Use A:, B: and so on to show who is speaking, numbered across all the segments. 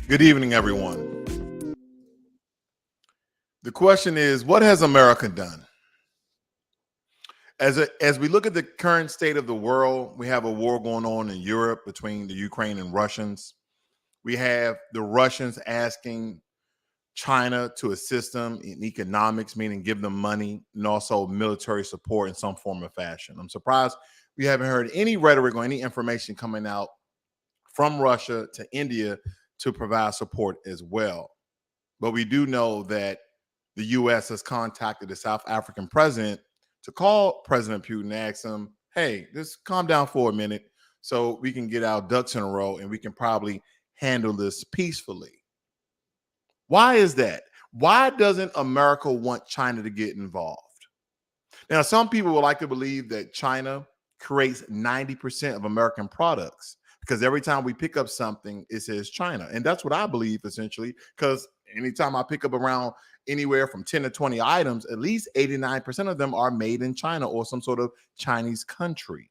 A: Good evening, everyone. The question is, what has America done? As we look at the current state of the world, we have a war going on in Europe between the Ukraine and Russians. We have the Russians asking China to assist them in economics, meaning give them money and also military support in some form or fashion. I'm surprised we haven't heard any rhetoric or any information coming out from Russia to India to provide support as well. But we do know that the U.S. has contacted the South African president to call President Putin and ask him, hey, just calm down for a minute so we can get our ducks in a row and we can probably handle this peacefully. Why is that? Why doesn't America want China to get involved? Now, some people would like to believe that China creates 90% of American products because every time we pick up something, it says China. And that's what I believe, essentially, because anytime I pick up around anywhere from 10 to 20 items, at least 89% of them are made in China or some sort of Chinese country.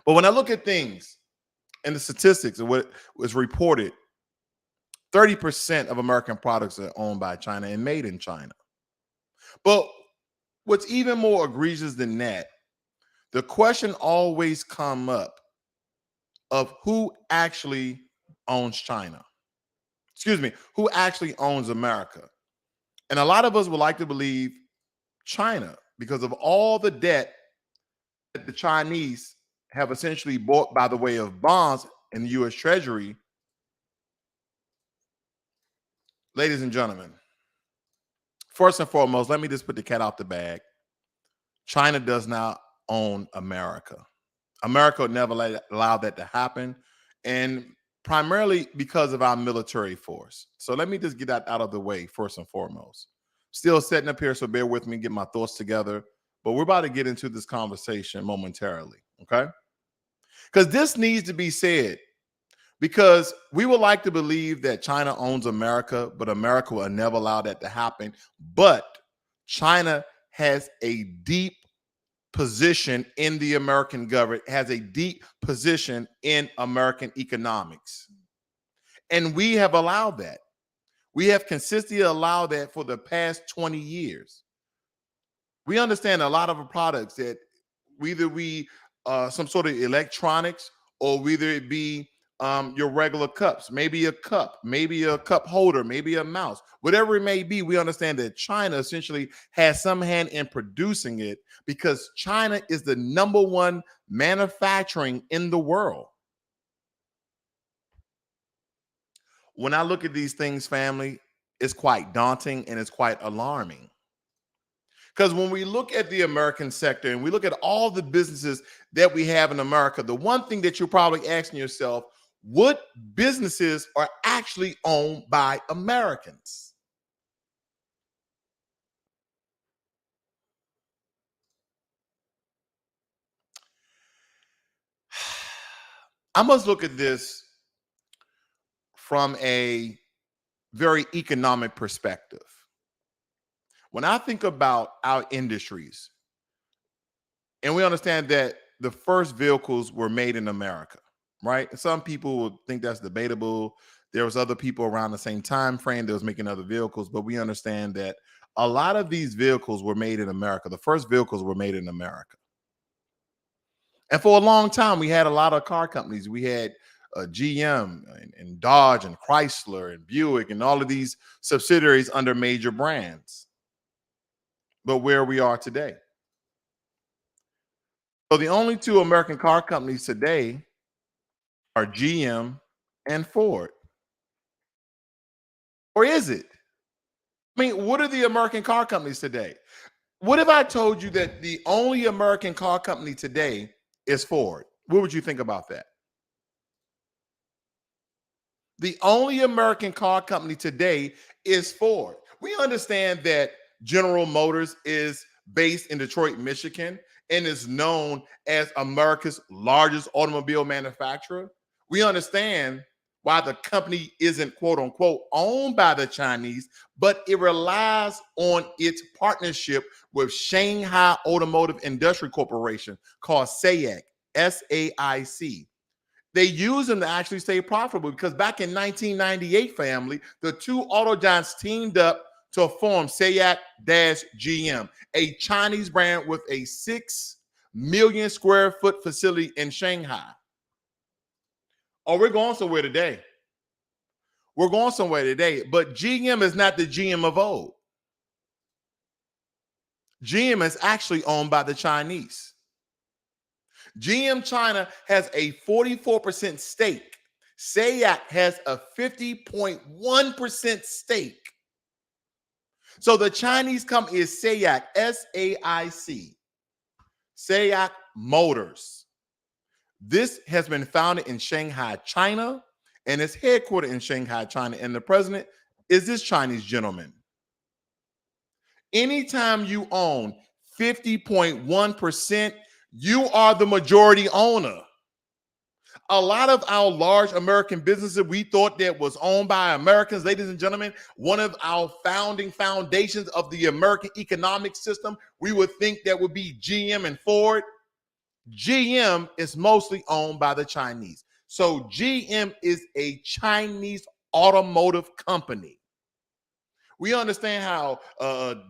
A: But when I look at things and the statistics of what was reported, 30% of American products are owned by China and made in China. But what's even more egregious than that, the question always come up of who actually owns China. Excuse me, who actually owns America? And a lot of us would like to believe China because of all the debt that the Chinese have essentially bought by the way of bonds in the U.S. Treasury. Ladies and gentlemen, first and foremost, let me just put the cat out the bag. China does not own America. America would never allow that to happen, and primarily because of our military force. So let me just get that out of the way first and foremost. Still setting up here, so bear with me, get my thoughts together. But we're about to get into this conversation momentarily, okay? Because this needs to be said, because we would like to believe that China owns America, but America will never allow that to happen. But China has a deep position in the American government, has a deep position in American economics. And we have allowed that. We have consistently allowed that for the past 20 years. We understand a lot of the products that whether we some sort of electronics or whether it be your regular cups, maybe a cup holder, maybe a mouse, whatever it may be, we understand that China essentially has some hand in producing it because China is the number one manufacturing in the world. When I look at these things, family, it's quite daunting and it's quite alarming. Because when we look at the American sector and we look at all the businesses that we have in America, the one thing that you're probably asking yourself, what businesses are actually owned by Americans? I must look at this from a very economic perspective. When I think about our industries, and we understand that the first vehicles were made in America, right? Some people would think that's debatable. There was other people around the same time frame that was making other vehicles, but we understand that a lot of these vehicles were made in America. The first vehicles were made in America. And for a long time, we had a lot of car companies. We had GM and Dodge and Chrysler and Buick and all of these subsidiaries under major brands. But where we are today. So the only two American car companies today are GM and Ford. Or is it? I mean, what are the American car companies today? What if I told you that the only American car company today is Ford? What would you think about that? The only American car company today is Ford. We understand that General Motors is based in Detroit, Michigan, and is known as America's largest automobile manufacturer. We understand why the company isn't quote unquote owned by the Chinese, but it relies on its partnership with Shanghai Automotive Industry Corporation called SAIC, SAIC. They use them to actually stay profitable because back in 1998, family, the two auto giants teamed up to form SAIC-GM, a Chinese brand with a 6 million square foot facility in Shanghai. Oh, we're going somewhere today. We're going somewhere today, but GM is not the GM of old. GM is actually owned by the Chinese. GM China has a 44% stake. SAIC has a 50.1% stake. So the Chinese company is SAIC, S-A-I-C, SAIC Motors. This has been founded in Shanghai, China, and it's headquartered in Shanghai, China. And the president is this Chinese gentleman. Anytime you own 50.1%, you are the majority owner. A lot of our large American businesses we thought that was owned by Americans, ladies and gentlemen, one of our founding foundations of the American economic system, we would think that would be GM and Ford. GM is mostly owned by the Chinese. So GM is a Chinese automotive company. We understand how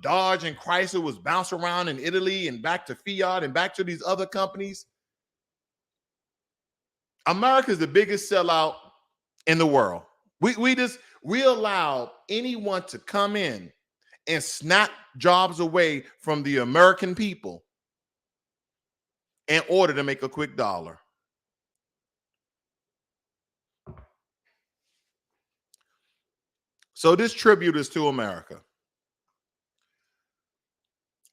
A: Dodge and Chrysler was bounced around in Italy and back to Fiat and back to these other companies. America is the biggest sellout in the world. We allow anyone to come in and snap jobs away from the American people in order to make a quick dollar. So this tribute is to America.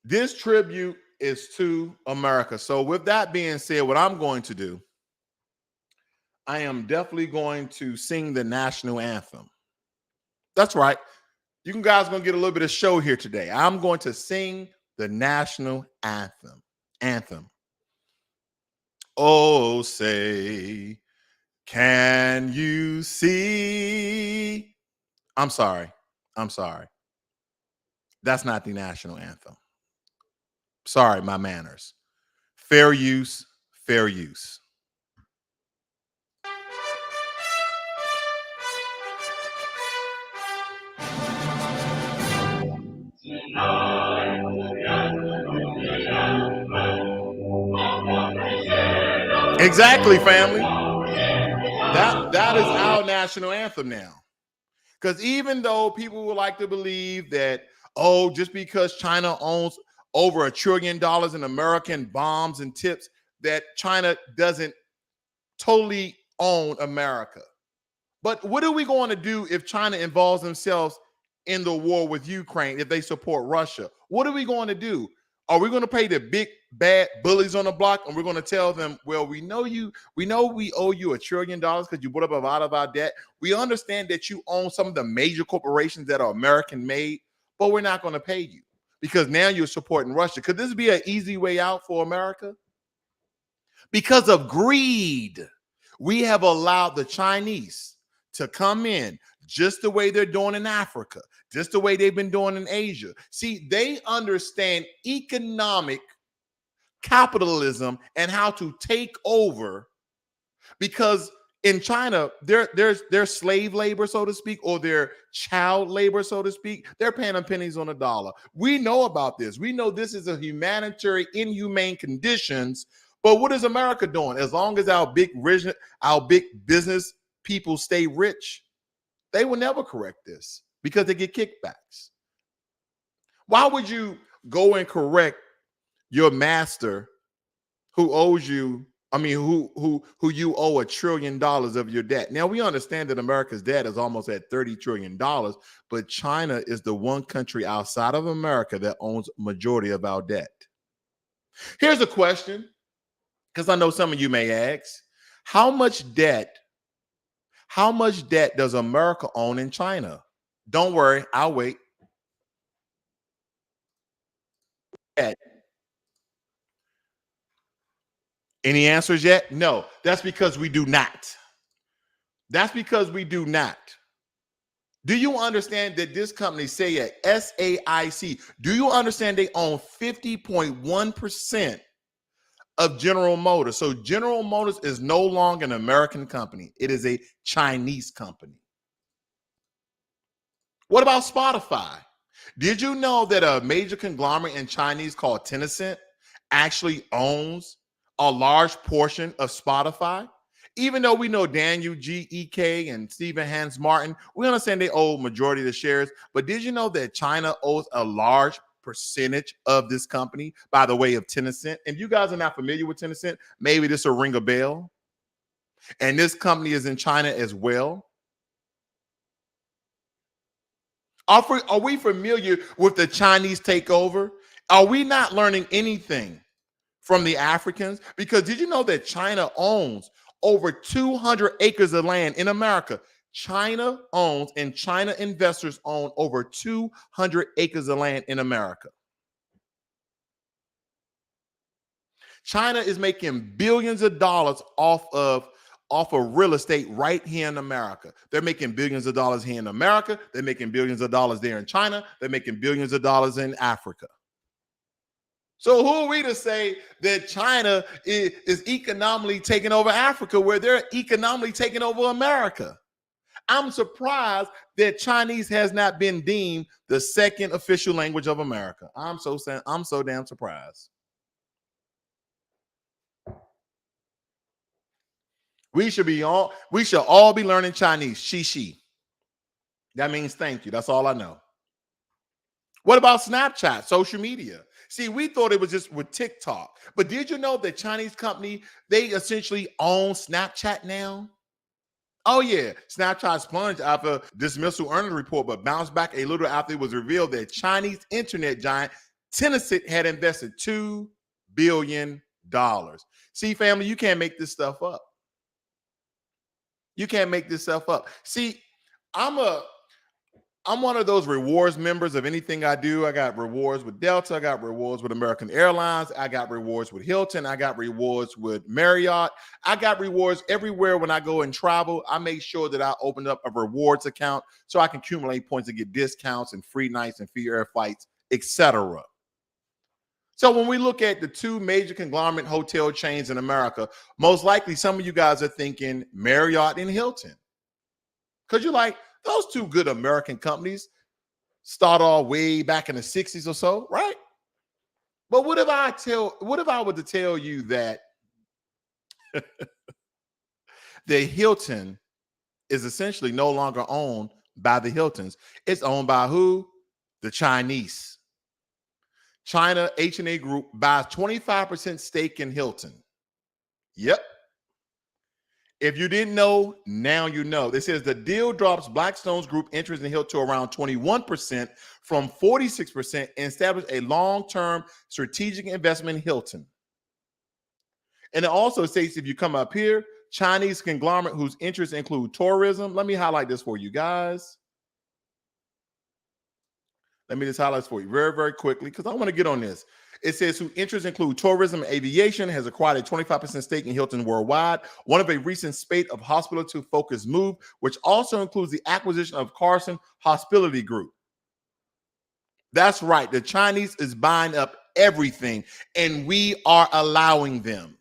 A: This tribute is to America. So with that being said, what I'm going to do, I am definitely going to sing the national anthem. That's right. You guys are going to get a little bit of show here today. I'm going to sing the national anthem. Oh, say, can you see? I'm sorry. That's not the national anthem. Sorry, my manners. Fair use, fair use. Exactly, family. That is our national anthem now. Because even though people would like to believe that, oh, just because China owns over $1 trillion in American bombs and tips, that China doesn't totally own America. But what are we going to do if China involves themselves in the war with Ukraine, if they support Russia? What are we going to do? Are we going to pay the big bad bullies on the block and we're going to tell them, well, we know we owe you $1 trillion because you brought up a lot of our debt. We understand that you own some of the major corporations that are American made, but we're not going to pay you because now you're supporting Russia. Could this be an easy way out for America? Because of greed, we have allowed the Chinese to come in just the way they're doing in Africa, just the way they've been doing in Asia. See, they understand economic capitalism and how to take over, because in China, they're slave labor, so to speak, or they're child labor, so to speak. They're paying them pennies on a dollar. We know about this. We know this is a humanitarian, inhumane conditions. But what is America doing? As long as our big business people stay rich, they will never correct this because they get kickbacks. Why would you go and correct your master who owes you, who you owe $1 trillion of your debt? Now, we understand that America's debt is almost at $30 trillion, but China is the one country outside of America that owns majority of our debt. Here's a question, because I know some of you may ask, how much debt does America own in China? Don't worry, I'll wait. Any answers yet? No, that's because we do not. That's because we do not. Do you understand that this company, SAIC, S-A-I-C, do you understand they own 50.1% of General Motors. So General Motors is no longer an American company. It is a Chinese company. What about Spotify? Did you know that a major conglomerate in Chinese called Tencent actually owns a large portion of Spotify? Even though we know Daniel G. E.K. and Stephen Hans Martin, we understand they own majority of the shares. But did you know that China owes a large percentage of this company by the way of Tencent? And you guys are not familiar with Tencent, maybe this will ring a bell. And this company is in China as well. Are we familiar with the Chinese takeover? Are we not learning anything from the Africans? Because did you know that China owns over 200 acres of land in America? China owns and China investors own over 200 acres of land in America. China is making billions of dollars off of real estate right here in America. They're making billions of dollars here in America. They're making billions of dollars there in China. They're making billions of dollars in Africa. So who are we to say that China is economically taking over Africa where they're economically taking over America? I'm surprised that Chinese has not been deemed the second official language of America. I'm so damn surprised. We should all be learning Chinese. Xi. That means thank you. That's all I know. What about Snapchat, social media? See, we thought it was just with TikTok. But did you know that Chinese company, they essentially own Snapchat now? Oh, yeah. Snapchat plunged after dismissal earnings report, but bounced back a little after it was revealed that Chinese internet giant Tencent had invested $2 billion. See, family, you can't make this stuff up. You can't make this stuff up. See, I'm one of those rewards members of anything I do. I got rewards with Delta. I got rewards with American Airlines. I got rewards with Hilton. I got rewards with Marriott. I got rewards everywhere when I go and travel. I make sure that I open up a rewards account so I can accumulate points and get discounts and free nights and free air flights, etc. So when we look at the two major conglomerate hotel chains in America, most likely some of you guys are thinking Marriott and Hilton. Because you're like, those two good American companies start all way back in the 60s or so, right? But what if I were to tell you that the Hilton is essentially no longer owned by the Hiltons? It's owned by who? The Chinese. China H&A Group buys 25% stake in Hilton. Yep. If you didn't know, now you know. This says the deal drops Blackstone's group interest in Hilton to around 21% from 46% and establishes a long-term strategic investment in Hilton. And it also states, if you come up here, Chinese conglomerate whose interests include tourism. Let me highlight this for you guys. Let me just highlight this for you very, very quickly because I want to get on this. It says whose interests include tourism and aviation has acquired a 25% stake in Hilton Worldwide, one of a recent spate of hospitality-focused move, which also includes the acquisition of Carson Hospitality Group. That's right. The Chinese is buying up everything, and we are allowing them.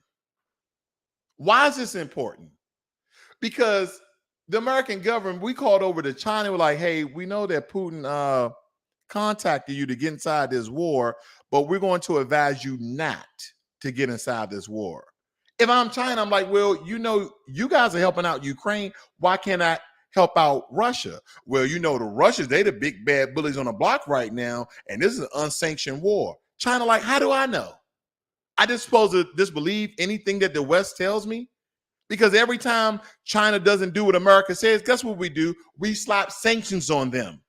A: Why is this important? Because the American government, we called over to China. We're like, hey, we know that Putin contacted you to get inside this war, but we're going to advise you not to get inside this war. If I'm China, I'm like, well, you know, you guys are helping out Ukraine. Why can't I help out Russia? Well, you know, the Russians, they the big bad bullies on the block right now, and this is an unsanctioned war. China, like, how do I know? I just supposed to disbelieve anything that the West tells me? Because every time China doesn't do what America says, guess what we do? We slap sanctions on them,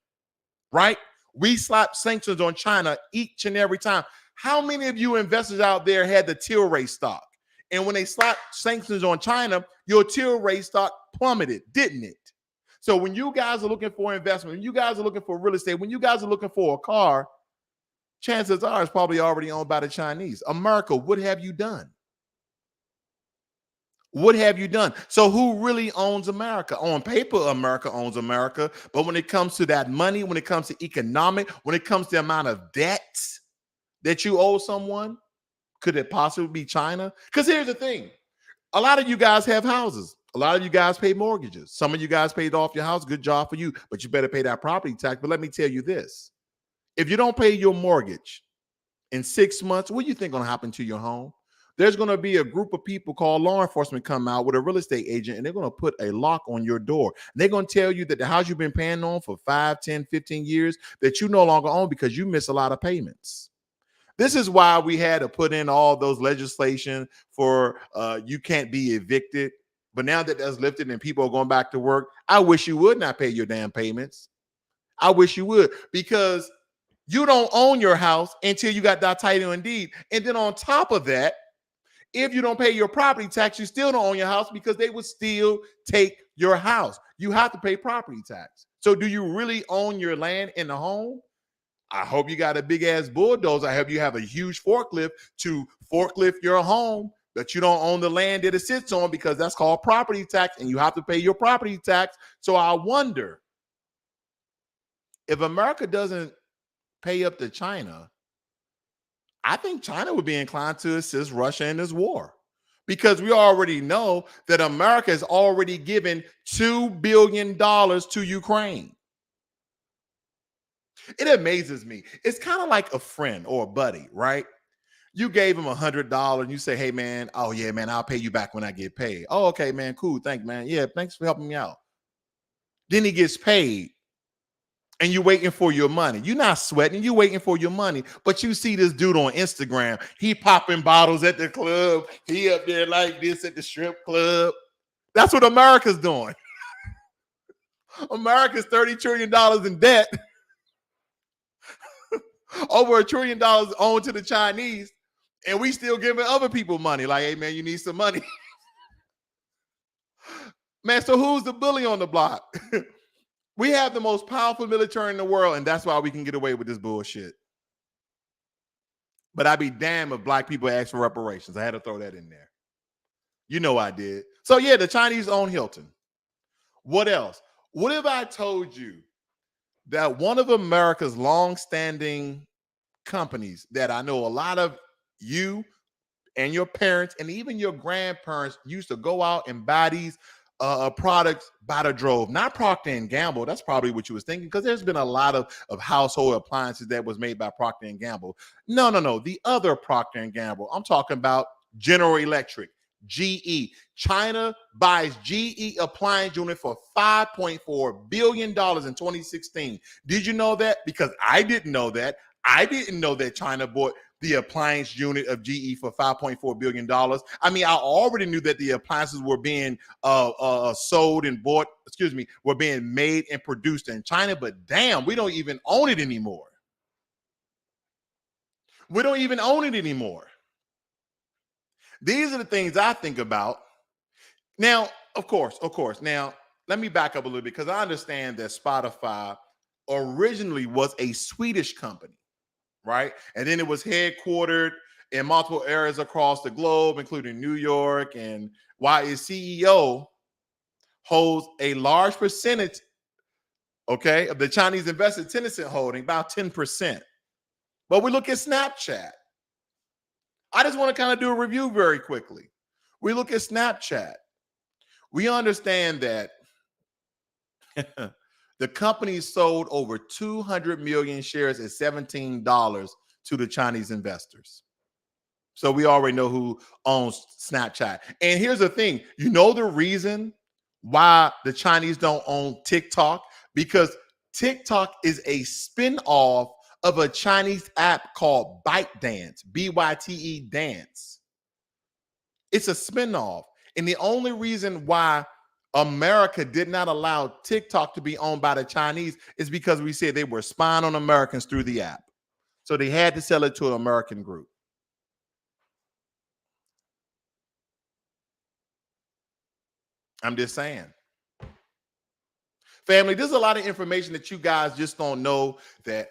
A: right? We slap sanctions on China each and every time. How many of you investors out there had the Tilray stock? And when they slapped sanctions on China, your Tilray stock plummeted, didn't it? So when you guys are looking for investment, when you guys are looking for real estate, when you guys are looking for a car, chances are it's probably already owned by the Chinese. America, what have you done? What have you done? So who really owns America? On paper, America owns America. But when it comes to that money, when it comes to economic, when it comes to the amount of debt that you owe someone, Could it possibly be China? Because here's the thing. A lot of you guys have houses. A lot of you guys pay mortgages. Some of you guys paid off your house. Good job for you. But you better pay that property tax. But let me tell you this. If you don't pay your mortgage in 6 months, what do you think going to happen to your home? There's going to be a group of people called law enforcement come out with a real estate agent, and they're going to put a lock on your door. They're going to tell you that the house you've been paying on for 5, 10, 15 years that you no longer own because you miss a lot of payments. This is why we had to put in all those legislation for you can't be evicted. But now that that's lifted and people are going back to work, I wish you would not pay your damn payments. I wish you would, because you don't own your house until you got that title and deed. And then on top of that, if you don't pay your property tax, you still don't own your house because they would still take your house. You have to pay property tax. So do you really own your land in the home? I hope you got a big ass bulldozer. I hope you have a huge forklift to forklift your home, but you don't own the land that it sits on, because that's called property tax and you have to pay your property tax. So I wonder if America doesn't pay up to China, I think China would be inclined to assist Russia in this war, because we already know that America has already given $2 billion to Ukraine. It amazes me. It's kind of like a friend or a buddy, right? You gave him $100 and you say, hey, man, oh, yeah, man, I'll pay you back when I get paid. Oh, okay, man, cool. Thanks, man. Yeah, thanks for helping me out. Then he gets paid and you're waiting for your money. You're not sweating. You're waiting for your money. But you see this dude on Instagram. He popping bottles at the club. He up there like this at the strip club. That's what America's doing. America's $30 trillion in debt. Over $1 trillion owed to the Chinese, and we still giving other people money. Like, hey, man, you need some money. Man, so who's the bully on the block? We have the most powerful military in the world, and that's why we can get away with this bullshit. But I'd be damned if black people ask for reparations. I had to throw that in there. You know I did. So, yeah, the Chinese own Hilton. What else? What if I told you that one of America's long-standing companies that I know a lot of you and your parents and even your grandparents used to go out and buy these products by the drove, not Procter & Gamble. That's probably what you was thinking, because there's been a lot of household appliances that was made by Procter & Gamble. No. The other Procter & Gamble. I'm talking about General Electric, GE. China buys GE appliance unit for $5.4 billion in 2016. Did you know that? Because I didn't know that. I didn't know that China bought the appliance unit of GE for $5.4 billion. I mean, I already knew that the appliances were being sold and bought, were being made and produced in China, but damn, we don't even own it anymore. We don't even own it anymore. These are the things I think about. Now, of course. Now, let me back up a little bit, because I understand that Spotify originally was a Swedish company, right? And then it was headquartered in multiple areas across the globe, including New York, and while its CEO holds a large percentage, okay, of the Chinese investor Tencent holding, about 10%. But we look at Snapchat. I just want to kind of do a review very quickly. We look at Snapchat. We understand that the company sold over 200 million shares at $17 to the Chinese investors. So we already know who owns Snapchat. And here's the thing. You know the reason why the Chinese don't own TikTok? Because TikTok is a spin-off of a Chinese app called ByteDance, B-Y-T-E Dance. It's a spin-off. And the only reason why America did not allow TikTok to be owned by the Chinese is because we said they were spying on Americans through the app. So they had to sell it to an American group. I'm just saying. Family, there's a lot of information that you guys just don't know that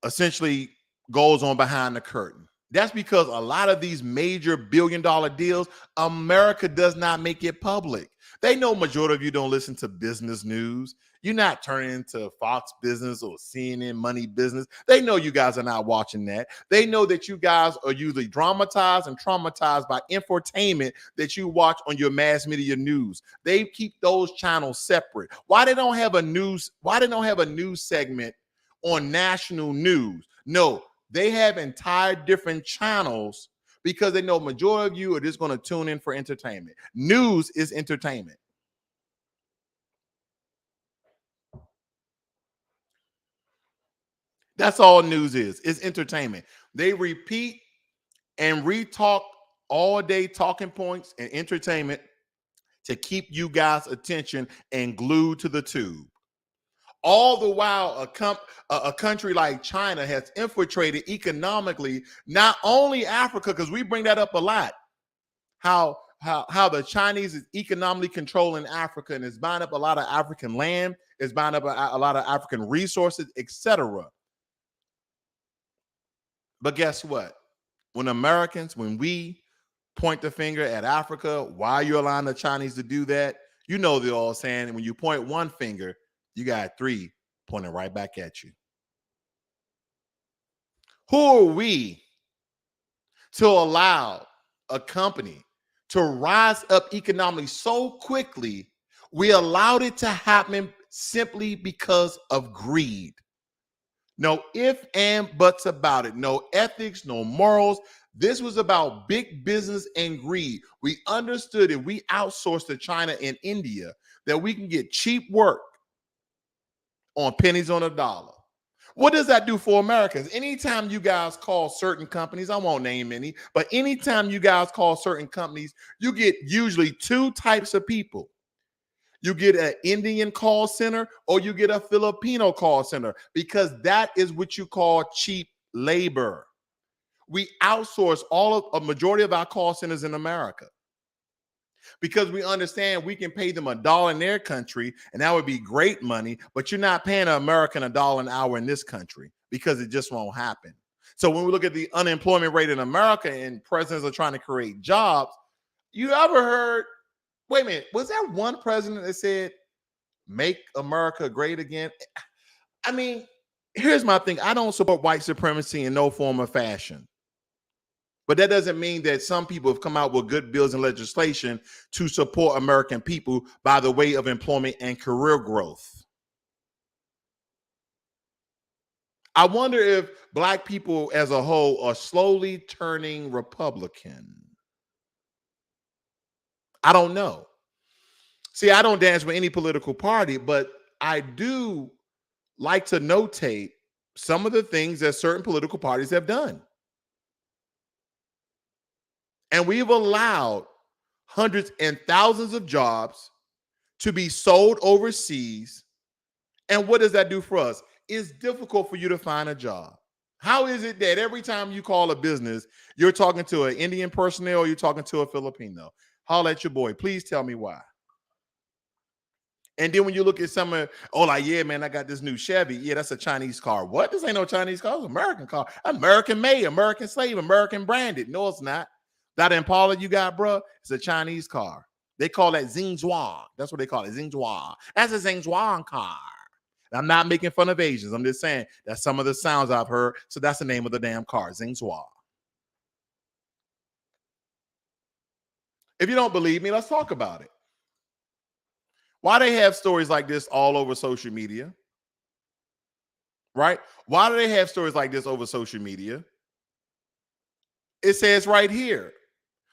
A: essentially goes on behind the curtain. That's because a lot of these major billion-dollar deals, America does not make it public. They know majority of you don't listen to business news. You're not turning into Fox Business or CNN Money Business. They know you guys are not watching that. They know that you guys are usually dramatized and traumatized by infotainment that you watch on your mass media news. They keep those channels separate. Why they don't have a news? Why they don't have a news segment on national news? No, they have entire different channels because they know majority of you are just going to tune in for entertainment. News is entertainment. That's all news is. It's entertainment. They repeat and retalk all day talking points and entertainment to keep you guys' attention and glued to the tube. All the while, a country like China has infiltrated economically not only Africa, because we bring that up a lot. How the Chinese is economically controlling Africa and is buying up a lot of African land, is buying up a lot of African resources, etc. But guess what? When we point the finger at Africa, why you allowing the Chinese to do that? You know they're all saying when you point one finger, you got three pointing right back at you. Who are we to allow a company to rise up economically so quickly? We allowed it to happen simply because of greed. No ifs and buts about it. No ethics, no morals. This was about big business and greed. We understood if we outsourced to China and India that we can get cheap work on pennies on a dollar. What does that do for Americans? Anytime you guys call certain companies, I won't name any, but anytime you guys call certain companies, you get usually two types of people. You get an Indian call center or you get a Filipino call center because that is what you call cheap labor. We outsource a majority of our call centers in America because we understand we can pay them $1 in their country and that would be great money, but you're not paying an American $1 an hour in this country because it just won't happen. So when we look at the unemployment rate in America and presidents are trying to create jobs, you ever heard, wait a minute, was there one president that said, make America great again? I mean, here's my thing. I don't support white supremacy in no form or fashion. But that doesn't mean that some people have come out with good bills and legislation to support American people by the way of employment and career growth. I wonder if Black people as a whole are slowly turning Republican. I don't know. See, I don't dance with any political party, but I do like to notate some of the things that certain political parties have done. And we've allowed hundreds and thousands of jobs to be sold overseas. And what does that do for us? It's difficult for you to find a job. How is it that every time you call a business, you're talking to an Indian personnel or you're talking to a Filipino? Holler at your boy. Please tell me why. And then when you look at some, like, yeah, man, I got this new Chevy. Yeah, that's a Chinese car. What? This ain't no Chinese car. It's an American car. American made, American slave, American branded. No, it's not. That Impala you got, bro, it's a Chinese car. They call that Xinjiang. That's what they call it, Xinjiang. That's a Xinjiang car. I'm not making fun of Asians. I'm just saying that's some of the sounds I've heard. So that's the name of the damn car, Xinjiang. If you don't believe me, let's talk about it. Why they have stories like this all over social media? Right? Why do they have stories like this over social media? It says right here,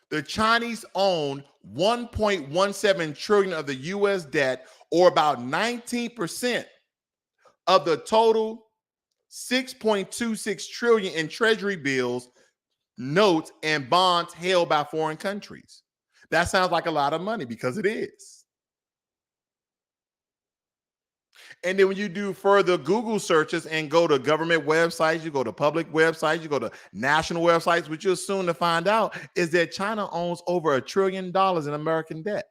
A: the Chinese own 1.17 trillion of the US debt, or about 19% of the total 6.26 trillion in treasury bills, notes, and bonds held by foreign countries. That sounds like a lot of money because it is. And then when you do further Google searches and go to government websites, you go to public websites, you go to national websites, what you're soon to find out is that China owns over $1 trillion in American debt.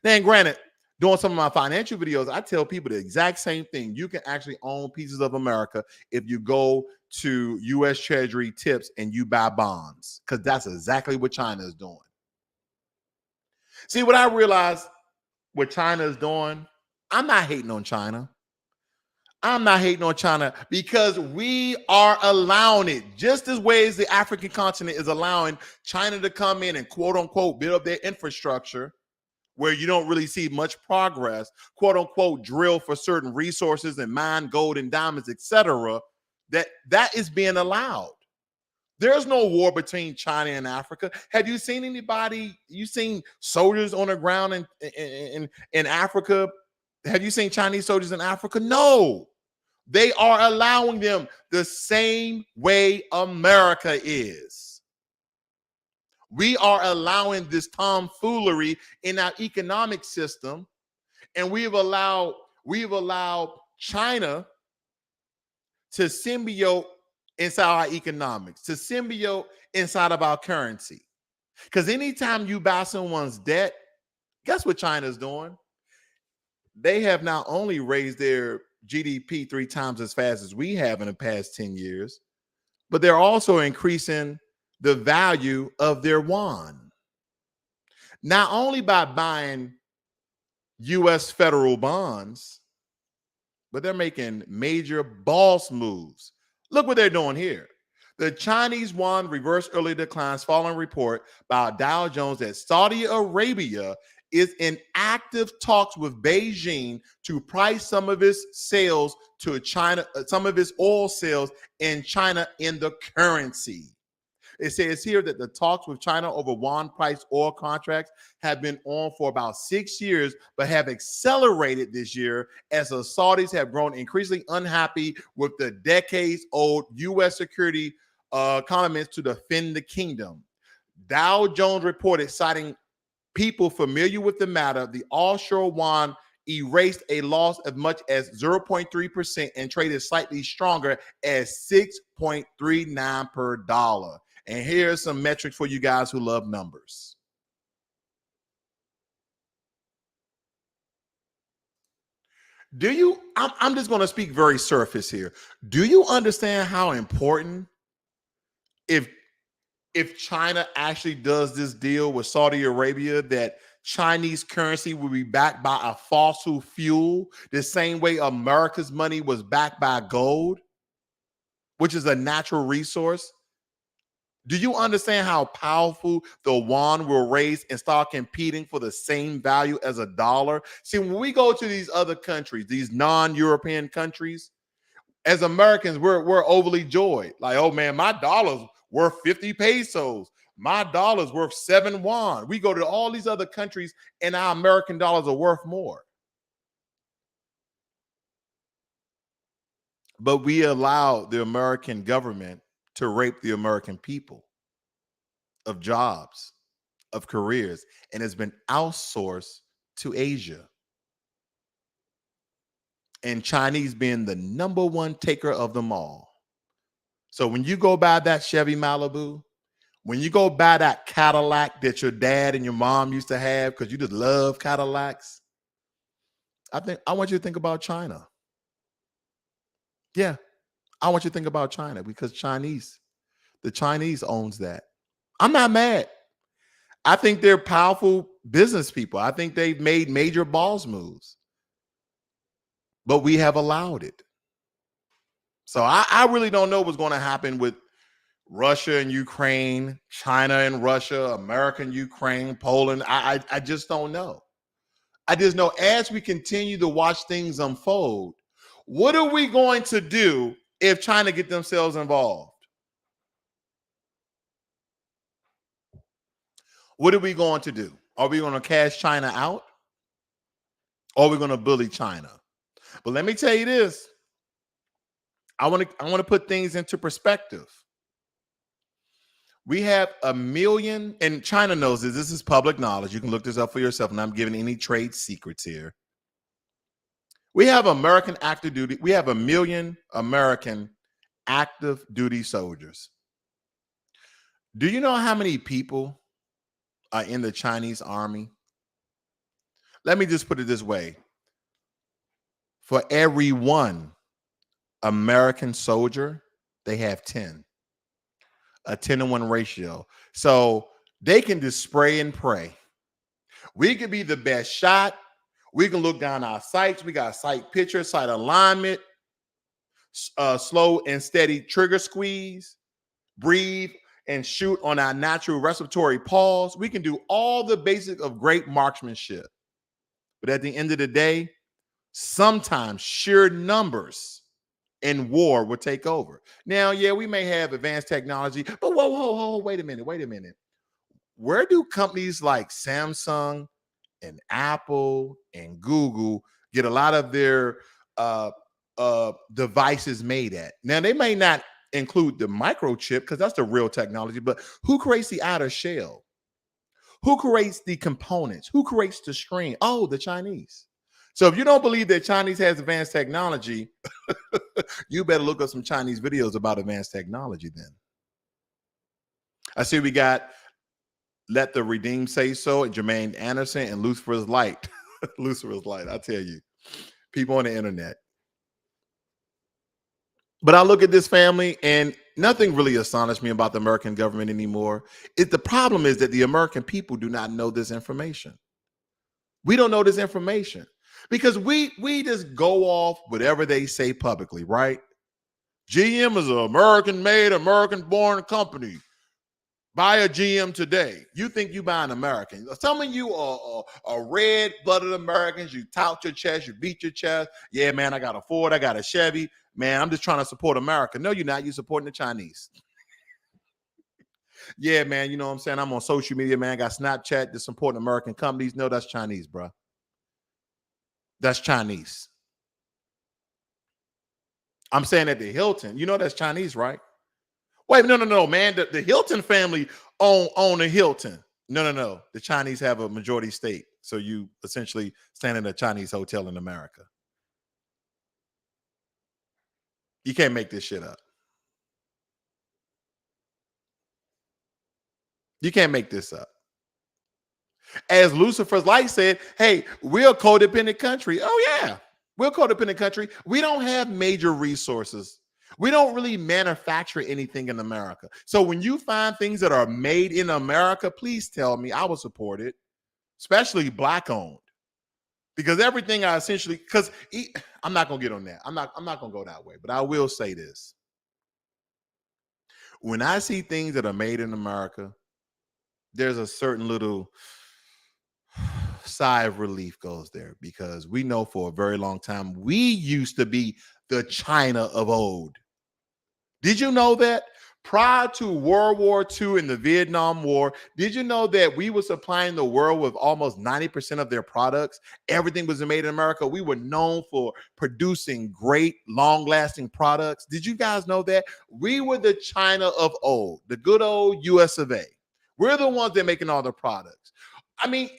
A: Then granted, doing some of my financial videos, I tell people the exact same thing. You can actually own pieces of America if you go to U.S. Treasury tips and you buy bonds, because that's exactly what China is doing. See, what I realized what China is doing, I'm not hating on China. I'm not hating on China because we are allowing it just as way as the African continent is allowing China to come in and quote unquote build up their infrastructure where you don't really see much progress, quote unquote drill for certain resources and mine gold and diamonds, etc. That is being allowed. There's no war between China and Africa. Have you seen anybody? You seen soldiers on the ground in Africa? Have you seen Chinese soldiers in Africa? No. They are allowing them the same way America is. We are allowing this tomfoolery in our economic system, and we've allowed China to symbiote inside our economics, to symbiote inside of our currency. Because anytime you buy someone's debt, guess what China's doing? They have not only raised their GDP 3 times as fast as we have in the past 10 years, but they're also increasing the value of their yuan. Not only by buying US federal bonds, but they're making major boss moves. Look what they're doing here. The Chinese yuan reversed early declines following a report by Dow Jones that Saudi Arabia is in active talks with Beijing to price some of its sales to China, some of its oil sales in China in the currency. It says here that the talks with China over yuan price oil contracts have been on for about 6 years, but have accelerated this year as the Saudis have grown increasingly unhappy with the decades-old U.S. security commitments to defend the kingdom. Dow Jones reported, citing people familiar with the matter, the offshore yuan erased a loss of much as 0.3% and traded slightly stronger at 6.39 per dollar. And here's some metrics for you guys who love numbers. Do you, I'm just going to speak very surface here. Do you understand how important if China actually does this deal with Saudi Arabia, that Chinese currency will be backed by a fossil fuel, the same way America's money was backed by gold, which is a natural resource? Do you understand how powerful the yuan will raise and start competing for the same value as a dollar? See, when we go to these other countries, these non-European countries, as Americans, we're overly joyed. Like, oh man, my dollar's worth 50 pesos. My dollar's worth 7 yuan. We go to all these other countries and our American dollars are worth more. But we allow the American government to rape the American people of jobs, of careers, and has been outsourced to Asia. And Chinese being the number one taker of them all. So when you go buy that Chevy Malibu, when you go buy that Cadillac that your dad and your mom used to have because you just love Cadillacs, I want you to think about China. Yeah, I want you to think about China because the Chinese owns that. I'm not mad. I think they're powerful business people. I think they've made major balls moves, but we have allowed it. So I really don't know what's going to happen with Russia and Ukraine, China and Russia, America and Ukraine, Poland. I just don't know. I just know as we continue to watch things unfold, what are we going to do if China get themselves involved? What are we going to do? Are we going to cash China out? Or are we going to bully China? But let me tell you this. I want to put things into perspective. We have 1 million, and China knows this. This is public knowledge. You can look this up for yourself, and I'm giving any trade secrets here. We have American active duty. We have 1 million American active duty soldiers. Do you know how many people are in the Chinese army? Let me just put it this way. For every 1 American soldier, they have 10. A 10-to-1 ratio. So they can just spray and pray. We could be the best shot. We can look down our sights. We got sight picture, sight alignment, slow and steady trigger squeeze, breathe and shoot on our natural respiratory pause. We can do all the basics of great marksmanship. But at the end of the day, sometimes sheer numbers in war will take over. Now, yeah, we may have advanced technology, but whoa, wait a minute. Where do companies like Samsung and Apple and Google get a lot of their devices made at? Now, they may not include the microchip because that's the real technology, but who creates the outer shell? Who creates the components? Who creates the screen? Oh, the Chinese. So if you don't believe that Chinese has advanced technology, you better look up some Chinese videos about advanced technology then. I see we got Let the Redeemed Say So, Jermaine Anderson, and Lucifer's Light. Lucifer's Light, I tell you. People on the internet. But I look at this family and nothing really astonishes me about the American government anymore. The problem is that the American people do not know this information. We don't know this information because we just go off whatever they say publicly, right? GM is an American-made, American-born company. Buy a GM today. You think you buy an American. Some of you are red-blooded Americans. You tout your chest. You beat your chest. Yeah, man, I got a Ford. I got a Chevy. Man, I'm just trying to support America. No, you're not. You're supporting the Chinese. Yeah, man, you know what I'm saying? I'm on social media, man. I got Snapchat to supporting American companies. No, that's Chinese, bro. That's Chinese. I'm saying at the Hilton. You know that's Chinese, right? Wait, no, man. The Hilton family own a Hilton. No. The Chinese have a majority stake. So you essentially stand in a Chinese hotel in America. You can't make this shit up. You can't make this up. As Lucifer's Light said, hey, we're a codependent country. Oh, yeah. We're a codependent country. We don't have major resources. We don't really manufacture anything in America. So when you find things that are made in America, please tell me. I will support it, especially Black owned. Because everything I essentially, I'm not going to get on that. I'm not going to go that way. But I will say this. When I see things that are made in America, there's a certain little sigh of relief goes there because we know for a very long time we used to be the China of old. Did you know that? Prior to World War II and the Vietnam War, did you know that we were supplying the world with almost 90% of their products? Everything was made in America. We were known for producing great, long-lasting products. Did you guys know that? We were the China of old, the good old US of A. We're the ones that are making all the products. I mean,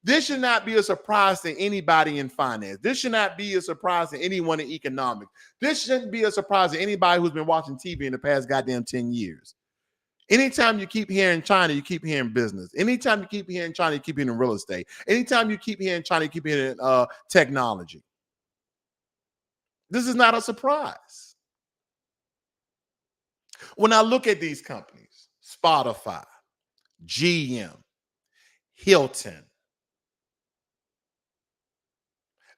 A: this should not be a surprise to anybody in finance. This should not be a surprise to anyone in economics. This shouldn't be a surprise to anybody who's been watching TV in the past goddamn 10 years. Anytime you keep hearing China, you keep hearing business. Anytime you keep hearing China, you keep hearing real estate. Anytime you keep hearing China, you keep hearing technology. This is not a surprise. When I look at these companies, Spotify, GM, Hilton,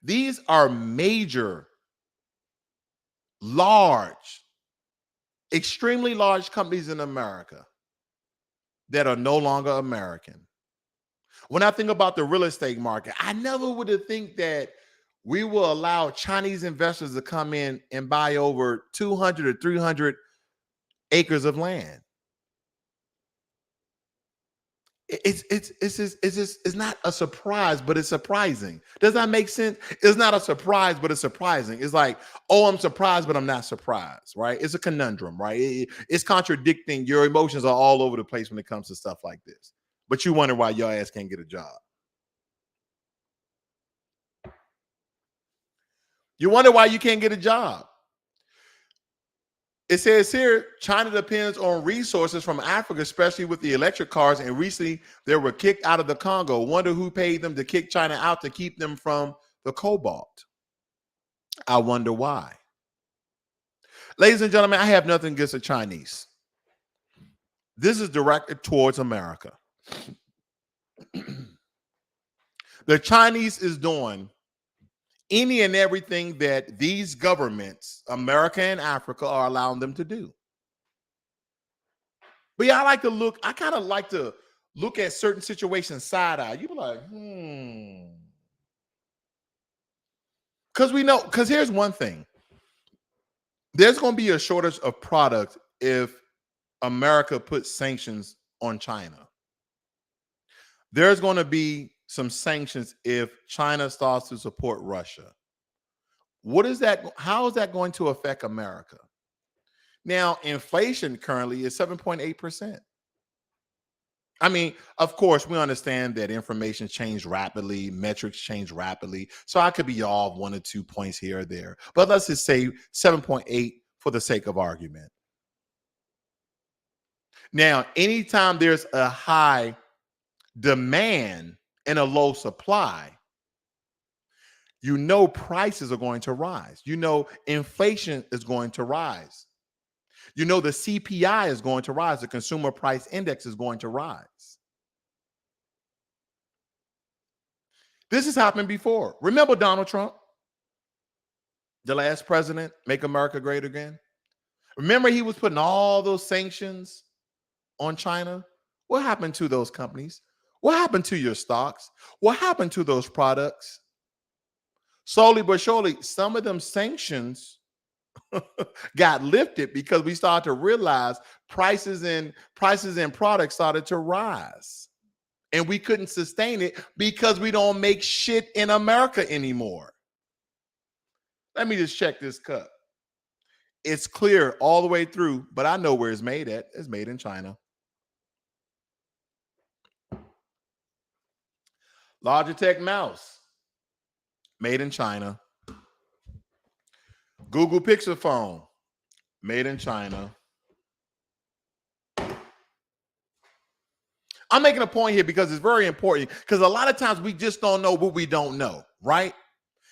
A: these are major, large, extremely large companies in America that are no longer American. When I think about the real estate market, I never would have think that we will allow Chinese investors to come in and buy over 200 or 300 acres of land. It's not a surprise, but it's surprising. Does that make sense? It's not a surprise, but it's surprising. It's like, oh, I'm surprised, but I'm not surprised, right? It's a conundrum, right? It's contradicting. Your emotions are all over the place when it comes to stuff like this. But you wonder why your ass can't get a job. You wonder why you can't get a job. It says here, China depends on resources from Africa, especially with the electric cars. And recently, they were kicked out of the Congo. Wonder who paid them to kick China out to keep them from the cobalt. I wonder why. Ladies and gentlemen, I have nothing against the Chinese. This is directed towards America. The Chinese is doing any and everything that these governments, America and Africa, are allowing them to do. But yeah, I kind of like to look at certain situations side eye. You be like, Because here's one thing. There's going to be a shortage of product if America puts sanctions on China. There's going to be some sanctions if China starts to support Russia. How is that going to affect America? Now, inflation currently is 7.8%. I mean, of course, we understand that information changes rapidly, metrics change rapidly. So I could be off 1 or 2 points here or there. But let's just say 7.8 for the sake of argument. Now, anytime there's a high demand and a low supply, prices are going to rise. Inflation is going to rise. The CPI is going to rise. The consumer price index is going to rise. This has happened before. Remember Donald Trump, the last president, make America great again? Remember he was putting all those sanctions on China? What happened to those companies? What happened to your stocks? What happened to those products? Slowly but surely, some of them sanctions got lifted because we started to realize prices and products started to rise. And we couldn't sustain it because we don't make shit in America anymore. Let me just check this cup. It's clear all the way through, but I know where it's made at. It's made in China. Logitech mouse, made in China. Google Pixel phone, made in China. I'm making a point here because it's very important, because a lot of times we just don't know what we don't know, right?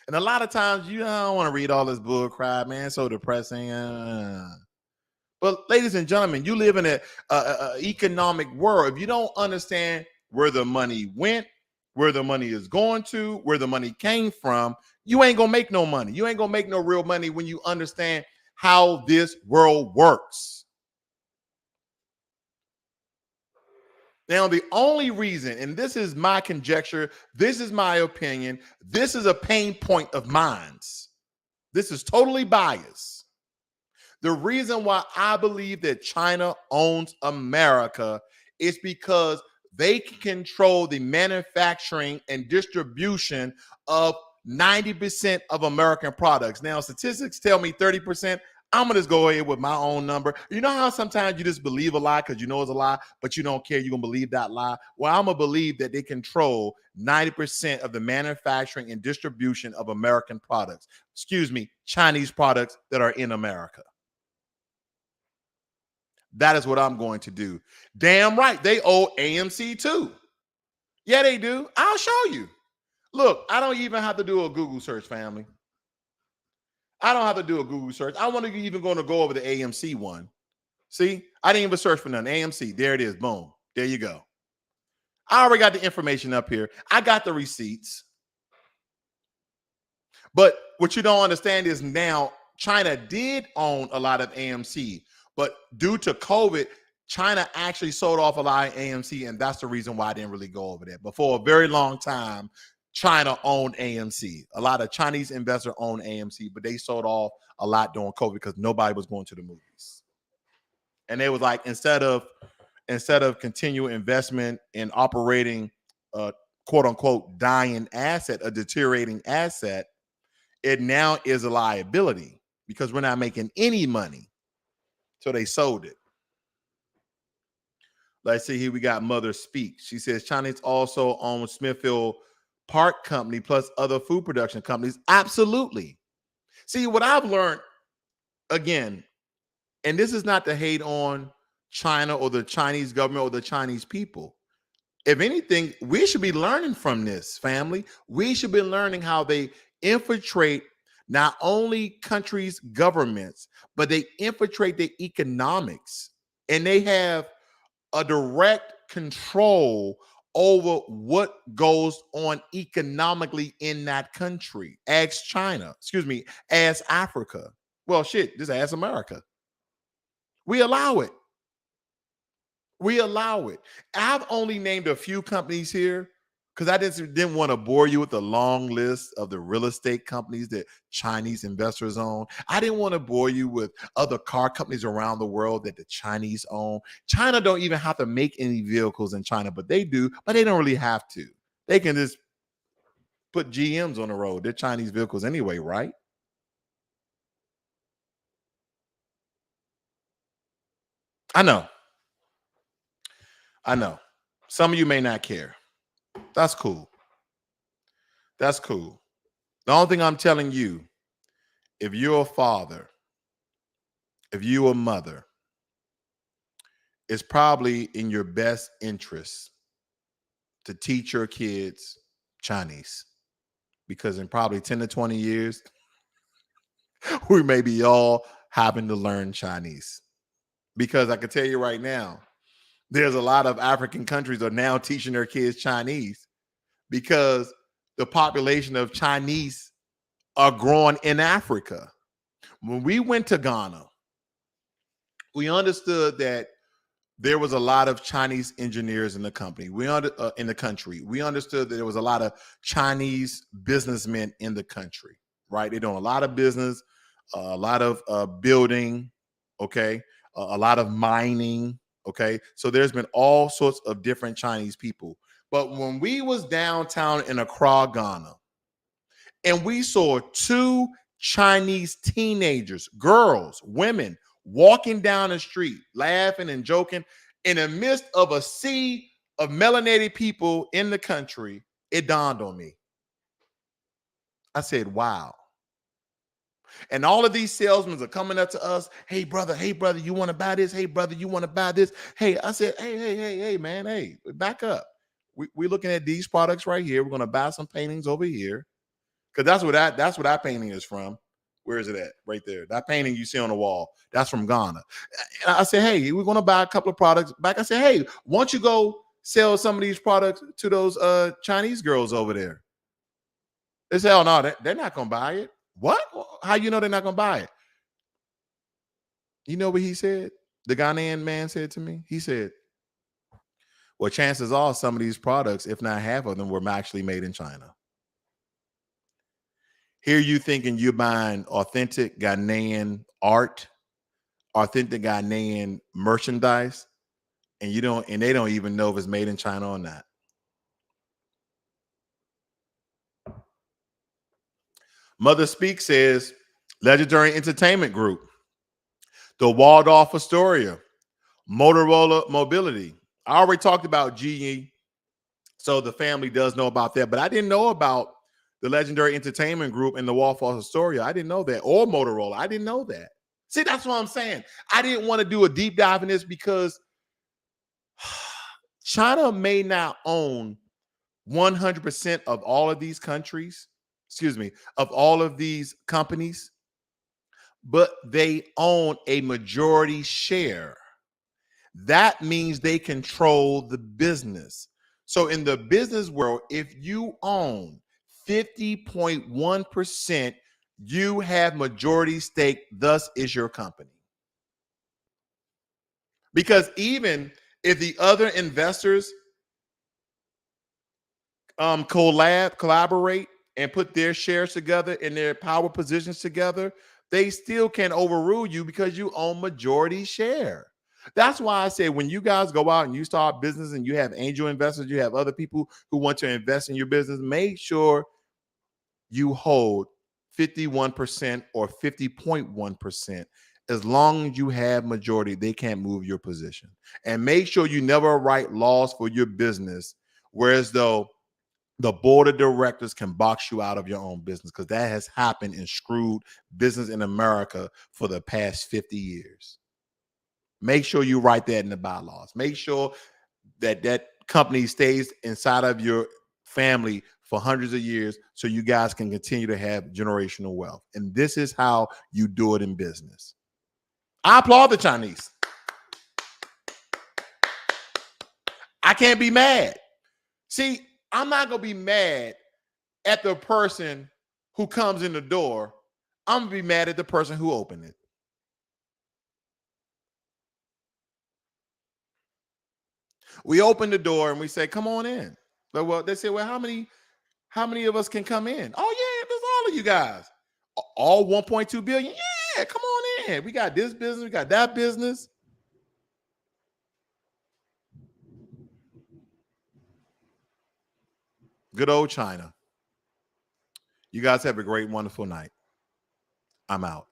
A: And a lot of times you don't want to read all this bull crap, man. It's so depressing. But ladies and gentlemen, you live in an economic world. If you don't understand where the money went, where the money is going to, where the money came from, you ain't going to make no money. You ain't going to make no real money when you understand how this world works. Now, the only reason, and this is my conjecture, this is my opinion, this is a pain point of mine. This is totally biased. The reason why I believe that China owns America is because they can control the manufacturing and distribution of 90% of American products. Now, statistics tell me 30%. I'm going to just go ahead with my own number. You know how sometimes you just believe a lie because you know it's a lie, but you don't care. You're going to believe that lie. Well, I'm going to believe that they control 90% of the manufacturing and distribution of American products. Chinese products that are in America. That is what I'm going to do. Damn right. They owe AMC too. Yeah, they do. I'll show you. Look, I don't even have to do a Google search, family. I don't have to do a Google search. I want to even going to go over the AMC one. See, I didn't even search for nothing. AMC, there it is. Boom. There you go. I already got the information up here. I got the receipts. But what you don't understand is now China did own a lot of AMC, but due to COVID, China actually sold off a lot of AMC, and that's the reason why I didn't really go over that. But for a very long time, China owned AMC. A lot of Chinese investors owned AMC, but they sold off a lot during COVID because nobody was going to the movies. And they was like, instead of continual investment in operating a quote unquote dying asset, a deteriorating asset, it now is a liability because we're not making any money. So they sold it. Let's see here. We got Mother Speak. She says Chinese also own Smithfield Park Company plus other food production companies. Absolutely. See, what I've learned, again, and this is not to hate on China or the Chinese government or the Chinese people. If anything, we should be learning from this, family. We should be learning how they infiltrate not only countries' governments, but they infiltrate their economics. And they have a direct control over what goes on economically in that country. Ask China, ask Africa. Well, shit, just ask America. We allow it. We allow it. I've only named a few companies here because I didn't want to bore you with the long list of the real estate companies that Chinese investors own. I didn't want to bore you with other car companies around the world that the Chinese own. China don't even have to make any vehicles in China, but they do, but they don't really have to. They can just put GMs on the road. They're Chinese vehicles anyway, right? I know. I know. Some of you may not care. That's cool. That's cool. The only thing I'm telling you, if you're a father, if you're a mother, it's probably in your best interest to teach your kids Chinese, because in probably 10 to 20 years, we may be all having to learn Chinese. Because I can tell you right now, there's a lot of African countries are now teaching their kids Chinese because the population of Chinese are growing in Africa. When we went to Ghana, we understood that there was a lot of Chinese engineers in the company. In the country. We understood that there was a lot of Chinese businessmen in the country. Right? They're doing a lot of business, a lot of building. Okay, a lot of mining. Okay, so there's been all sorts of different Chinese people. But when we was downtown in Accra, Ghana, and we saw two Chinese teenagers, girls, women, walking down the street, laughing and joking in the midst of a sea of melanated people in the country, it dawned on me. I said, wow. And all of these salesmen are coming up to us. Hey, brother, you want to buy this? Hey, brother, you want to buy this? Hey, I said, hey, man, hey, back up. We're looking at these products right here. We're going to buy some paintings over here. Because that's what that painting is from. Where is it at? Right there. That painting you see on the wall, that's from Ghana. And I said, hey, we're going to buy a couple of products back. I said, hey, why don't you go sell some of these products to those Chinese girls over there? They said, oh, no, they're not going to buy it. What? How you know they're not going to buy it? You know what he said? The Ghanaian man said to me, he said, well, chances are some of these products, if not half of them, were actually made in China. Here you thinking you're buying authentic Ghanaian art, authentic Ghanaian merchandise, and they don't even know if it's made in China or not. Mother Speak says, Legendary Entertainment Group, the Waldorf Astoria, Motorola Mobility. I already talked about GE, so the family does know about that, but I didn't know about the Legendary Entertainment Group and the Waldorf Astoria. I didn't know that. Or Motorola. I didn't know that. See, that's what I'm saying. I didn't want to do a deep dive in this because China may not own 100% of all of these countries, of all of these companies, but they own a majority share. That means they control the business. So in the business world, if you own 50.1%, you have majority stake, thus is your company. Because even if the other investors collaborate and put their shares together and their power positions together, they still can overrule you because you own majority share. That's why I say when you guys go out and you start business and you have angel investors, you have other people who want to invest in your business, make sure you hold 51% or 50.1%. As long as you have majority, they can't move your position. And make sure you never write laws for your business, whereas though the board of directors can box you out of your own business, because that has happened and screwed business in America for the past 50 years. Make sure you write that in the bylaws. Make sure that that company stays inside of your family for hundreds of years so you guys can continue to have generational wealth. And this is how you do it in business. I applaud the Chinese. I can't be mad See, I'm not gonna be mad at the person who comes in the door. I'm gonna be mad at the person who opened it. We open the door and we say, "Come on in." So, well, they say, "Well, how many of us can come in?" Oh yeah, there's all of you guys. All 1.2 billion. Yeah, come on in. We got this business, we got that business. Good old China. You guys have a great, wonderful night. I'm out.